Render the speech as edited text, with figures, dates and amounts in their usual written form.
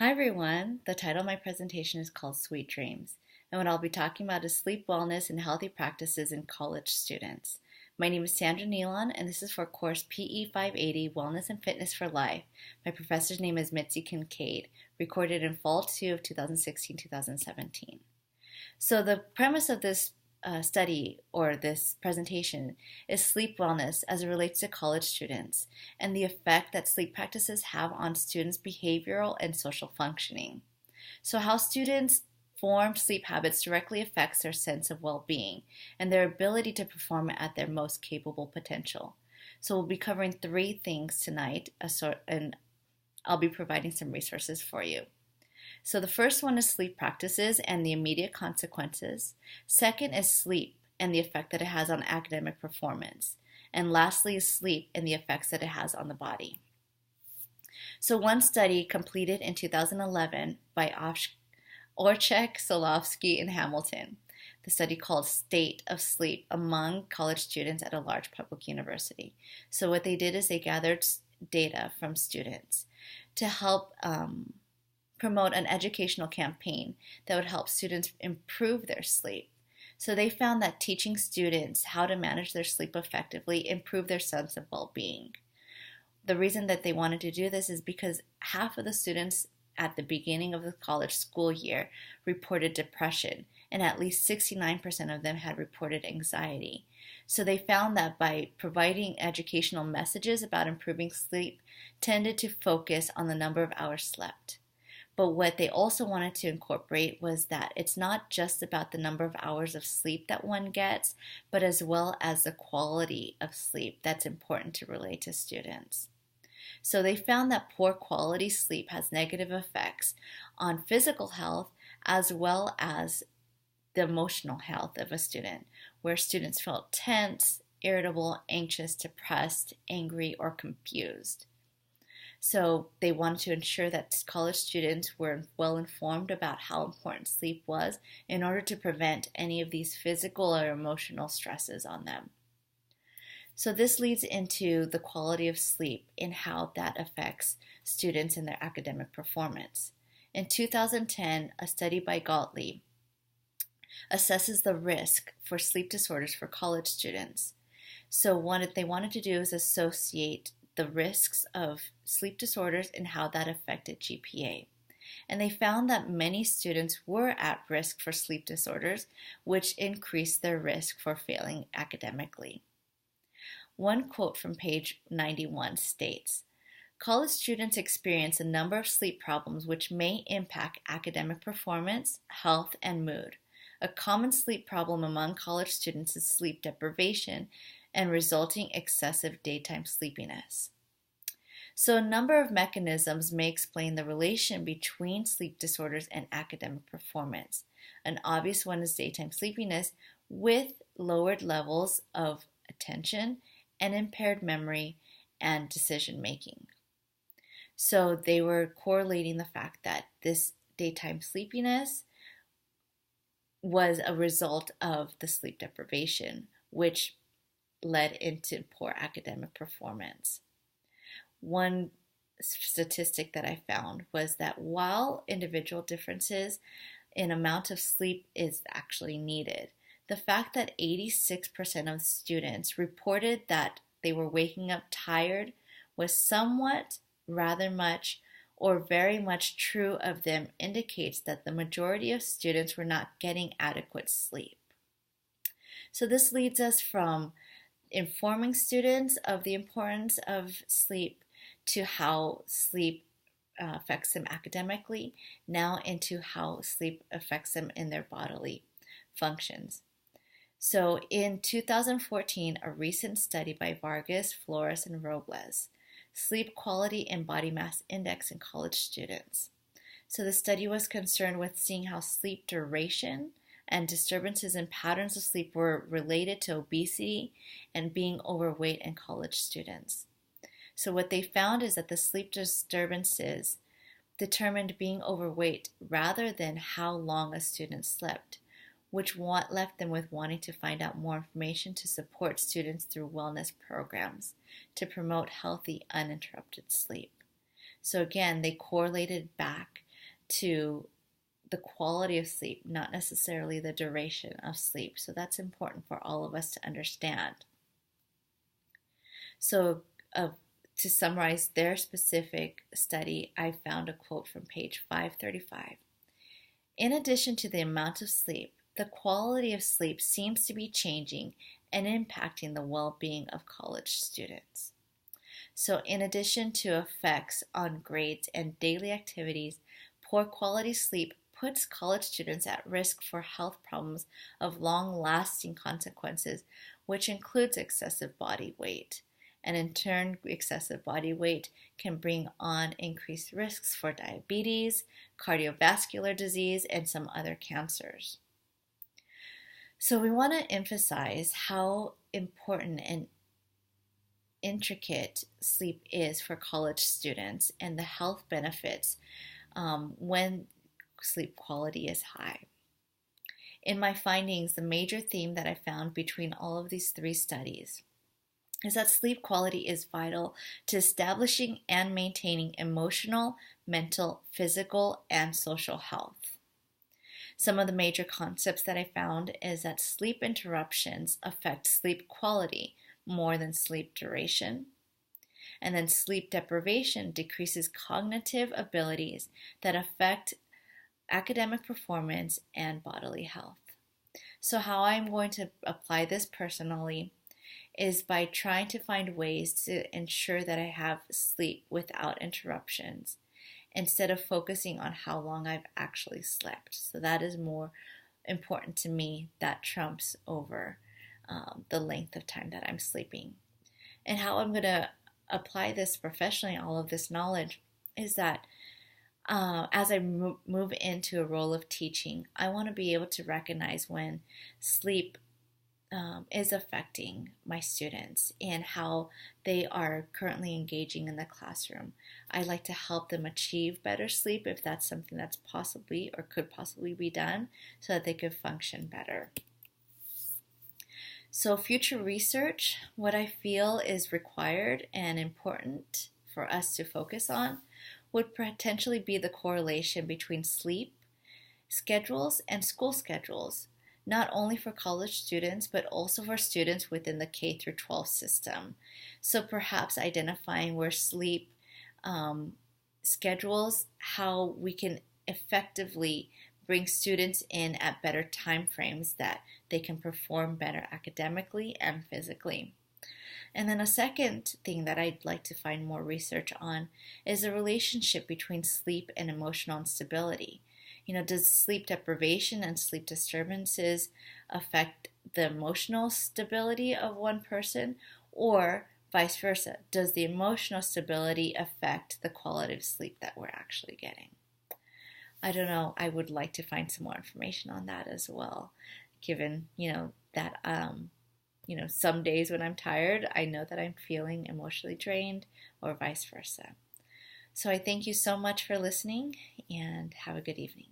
Hi everyone. The title of my presentation is called Sweet Dreams, and what I'll be talking about is sleep wellness and healthy practices in college students. My name is Sandra Nealon, and this is for course PE 580 Wellness and Fitness for Life. My professor's name is Mitzi Kincaid, recorded in fall 2 of 2016-2017. So the premise of this study or this presentation is sleep wellness as it relates to college students and the effect that sleep practices have on students' behavioral and social functioning. So, how students form sleep habits directly affects their sense of well being and their ability to perform at their most capable potential. So, we'll be covering three things tonight, and I'll be providing some resources for you. So the first one is sleep practices and the immediate consequences. Second is sleep and the effect that it has on academic performance. And lastly is sleep and the effects that it has on the body. So one study completed in 2011 by Orchek, Solovsky, and Hamilton. The study called State of Sleep among college students at a large public university. So what they did is they gathered data from students to help promote an educational campaign that would help students improve their sleep. So they found that teaching students how to manage their sleep effectively improved their sense of well-being. The reason that they wanted to do this is because half of the students at the beginning of the college school year reported depression, and at least 69% of them had reported anxiety. So they found that by providing educational messages about improving sleep tended to focus on the number of hours slept. But what they also wanted to incorporate was that it's not just about the number of hours of sleep that one gets, but as well as the quality of sleep that's important to relate to students. So they found that poor quality sleep has negative effects on physical health as well as the emotional health of a student, where students felt tense, irritable, anxious, depressed, angry, or confused. So they wanted to ensure that college students were well informed about how important sleep was in order to prevent any of these physical or emotional stresses on them. So this leads into the quality of sleep and how that affects students and their academic performance. In 2010, a study by Gottlieb assesses the risk for sleep disorders for college students. So what they wanted to do is associate the risks of sleep disorders and how that affected GPA. And they found that many students were at risk for sleep disorders, which increased their risk for failing academically. One quote from page 91 states, "College students experience a number of sleep problems which may impact academic performance, health, and mood. A common sleep problem among college students is sleep deprivation and resulting excessive daytime sleepiness." So a number of mechanisms may explain the relation between sleep disorders and academic performance. An obvious one is daytime sleepiness with lowered levels of attention and impaired memory and decision making. So they were correlating the fact that this daytime sleepiness was a result of the sleep deprivation, which led into poor academic performance. One statistic that I found was that while individual differences in amount of sleep is actually needed, the fact that 86% of students reported that they were waking up tired was somewhat, rather much, or very much true of them indicates that the majority of students were not getting adequate sleep. So this leads us from informing students of the importance of sleep to how sleep affects them academically, now into how sleep affects them in their bodily functions. So in 2014, a recent study by Vargas, Flores, and Robles, Sleep Quality and Body Mass Index in College Students. So the study was concerned with seeing how sleep duration and disturbances in patterns of sleep were related to obesity and being overweight in college students. So what they found is that the sleep disturbances determined being overweight rather than how long a student slept, which left them with wanting to find out more information to support students through wellness programs to promote healthy, uninterrupted sleep. So again, they correlated back to the quality of sleep, not necessarily the duration of sleep. So that's important for all of us to understand. So to summarize their specific study, I found a quote from page 535. In addition to the amount of sleep, the quality of sleep seems to be changing and impacting the well-being of college students. So in addition to effects on grades and daily activities, poor quality sleep puts college students at risk for health problems of long-lasting consequences, which includes excessive body weight. And in turn, excessive body weight can bring on increased risks for diabetes, cardiovascular disease, and some other cancers. So we want to emphasize how important and intricate sleep is for college students and the health benefits when sleep quality is high. In my findings, the major theme that I found between all of these three studies is that sleep quality is vital to establishing and maintaining emotional, mental, physical, and social health. Some of the major concepts that I found is that sleep interruptions affect sleep quality more than sleep duration. And then sleep deprivation decreases cognitive abilities that affect academic performance and bodily health. So how I'm going to apply this personally is by trying to find ways to ensure that I have sleep without interruptions instead of focusing on how long I've actually slept. So that is more important to me. That trumps over the length of time that I'm sleeping. And how I'm going to apply this professionally, all of this knowledge, is that as I move into a role of teaching, I want to be able to recognize when sleep is affecting my students and how they are currently engaging in the classroom. I like to help them achieve better sleep if that's something that's possibly or could possibly be done so that they could function better. So future research, what I feel is required and important for us to focus on would potentially be the correlation between sleep schedules and school schedules, not only for college students, but also for students within the K through 12 system. So perhaps identifying where sleep schedules, how we can effectively bring students in at better time frames that they can perform better academically and physically. And then a second thing that I'd like to find more research on is the relationship between sleep and emotional instability. Does sleep deprivation and sleep disturbances affect the emotional stability of one person, or vice versa? Does the emotional stability affect the quality of sleep that we're actually getting? I don't know. I would like to find some more information on that as well, given, that, some days when I'm tired, I know that I'm feeling emotionally drained or vice versa. So I thank you so much for listening and have a good evening.